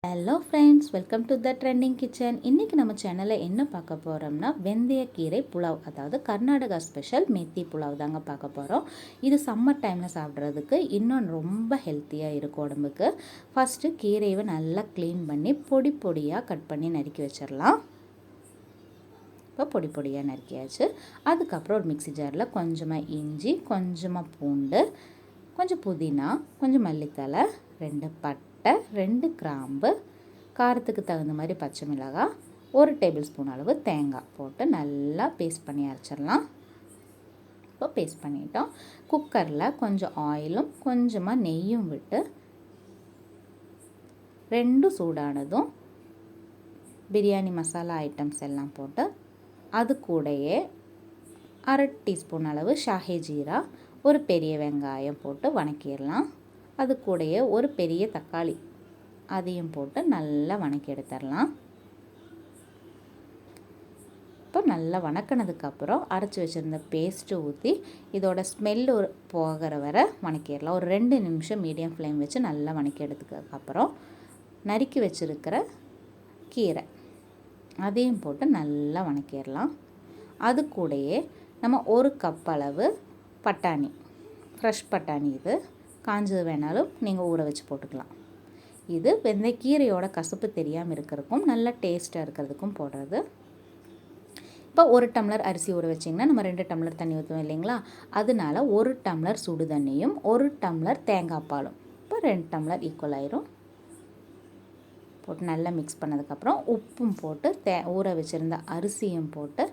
Hello friends, welcome to the trending kitchen. இன்றைக்கி நம்ம சேனலில் என்ன பார்க்க போகிறோம்னா வெந்தயக்கீரை புலாவ், அதாவது கர்நாடகா ஸ்பெஷல் மெத்தி புலாவ் தாங்க பார்க்க போகிறோம். இது சம்மர் டைமில் சாப்பிட்றதுக்கு இன்னும் ரொம்ப ஹெல்த்தியாக இருக்கும் உடம்புக்கு. ஃபஸ்ட்டு கீரையை நல்லா க்ளீன் பண்ணி பொடி பொடியாக கட் பண்ணி நறுக்கி வச்சிடலாம். இப்போ பொடி பொடியாக நறுக்கியாச்சு. அதுக்கப்புறம் ஒரு மிக்ஸி ஜாரில் கொஞ்சமாக இஞ்சி, கொஞ்சமாக பூண்டு, கொஞ்சம் புதினா, கொஞ்சம் மல்லித்தழை, 2 பட்டை, 2 கிராம்பு, காரத்துக்கு தகுந்த மாதிரி பச்சை மிளகாய், 1 டேபிள் ஸ்பூன் அளவு தேங்காய் போட்டு நல்லா பேஸ்ட் பண்ணி அரைச்சிடலாம். இப்போ பேஸ்ட் பண்ணிட்டோம். குக்கரில் கொஞ்சம் ஆயிலும் கொஞ்சமாக நெய்யும் விட்டு 2 சூடானதும் பிரியாணி மசாலா ஐட்டம்ஸ் எல்லாம் போட்டு அது கூடயே 1/2 டீஸ்பூன் அளவு ஷாஹி ஜீரா, ஒரு பெரிய வெங்காயம் போட்டு வணக்கிடலாம். அது கூடயே ஒரு பெரிய தக்காளி அதையும் போட்டு நல்லா வணக்கி எடுத்துடலாம். இப்போ நல்லா வணக்கினதுக்கப்புறம் அரைச்சி வச்சுருந்த பேஸ்ட்டு ஊற்றி இதோட ஸ்மெல்லு போகிற வரை வணக்கிடலாம். ஒரு 2 நிமிஷம் மீடியம் ஃப்ளேம் வச்சு நல்லா வணக்கி எடுத்ததுக்கப்புறம் நறுக்கி வச்சுருக்கிற கீரை அதையும் போட்டு நல்லா வணக்கிடலாம். அது கூடயே நம்ம 1 கப் அளவு பட்டாணி, ஃப்ரெஷ் பட்டாணி, இது காஞ்சது வேணாலும் நீங்கள் ஊற வச்சு போட்டுக்கலாம். இது வெந்தயக்கீரையோட கசப்பு தெரியாமல் இருக்கிறதுக்கும் நல்ல டேஸ்ட்டாக இருக்கிறதுக்கும் போடுறது. இப்போ 1 டம்ளர் அரிசி ஊற வச்சிங்கன்னா நம்ம 2 டம்ளர் தண்ணி ஊற்றுவோம் இல்லைங்களா, அதனால 1 டம்ளர் சுடு தண்ணியும் 1 டம்ளர் தேங்காய் பாலும், இப்போ 2 டம்ளர் ஈக்குவல் ஆயிரும். போட்டு நல்லா மிக்ஸ் பண்ணதுக்கப்புறம் உப்பும் போட்டு ஊற வச்சுருந்த அரிசியும் போட்டு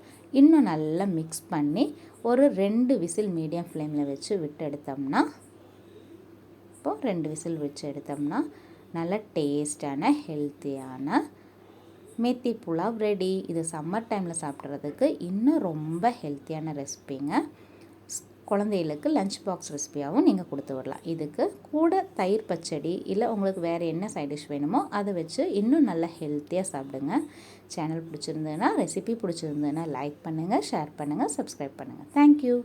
இன்னும் நல்லா மிக்ஸ் பண்ணி ஒரு 2 விசில் மீடியம் ஃப்ளேமில் வச்சு விட்டு எடுத்தோம்னா, இப்போது 2 விசில் வச்சு எடுத்தோம்னா நல்ல டேஸ்டான ஹெல்த்தியான மெத்தி புலாவ் ரெடி. இது சம்மர் டைமில் சாப்பிட்றதுக்கு இன்னும் ரொம்ப ஹெல்த்தியான ரெசிபிங்க. குழந்தைகளுக்கு லஞ்ச் பாக்ஸ் ரெசிபியாகவும் நீங்கள் கொடுத்து விடலாம். இதுக்கு கூட தயிர் பச்சடி இல்லை உங்களுக்கு வேறு என்ன சைட் டிஷ் வேணுமோ அதை வச்சு இன்னும் நல்லா ஹெல்த்தியாக சாப்பிடுங்க. சேனல் பிடிச்சிருந்ததுன்னா, ரெசிபி பிடிச்சிருந்ததுன்னா லைக் பண்ணுங்கள், ஷேர் பண்ணுங்கள், சப்ஸ்கிரைப் பண்ணுங்கள். தேங்க்யூ.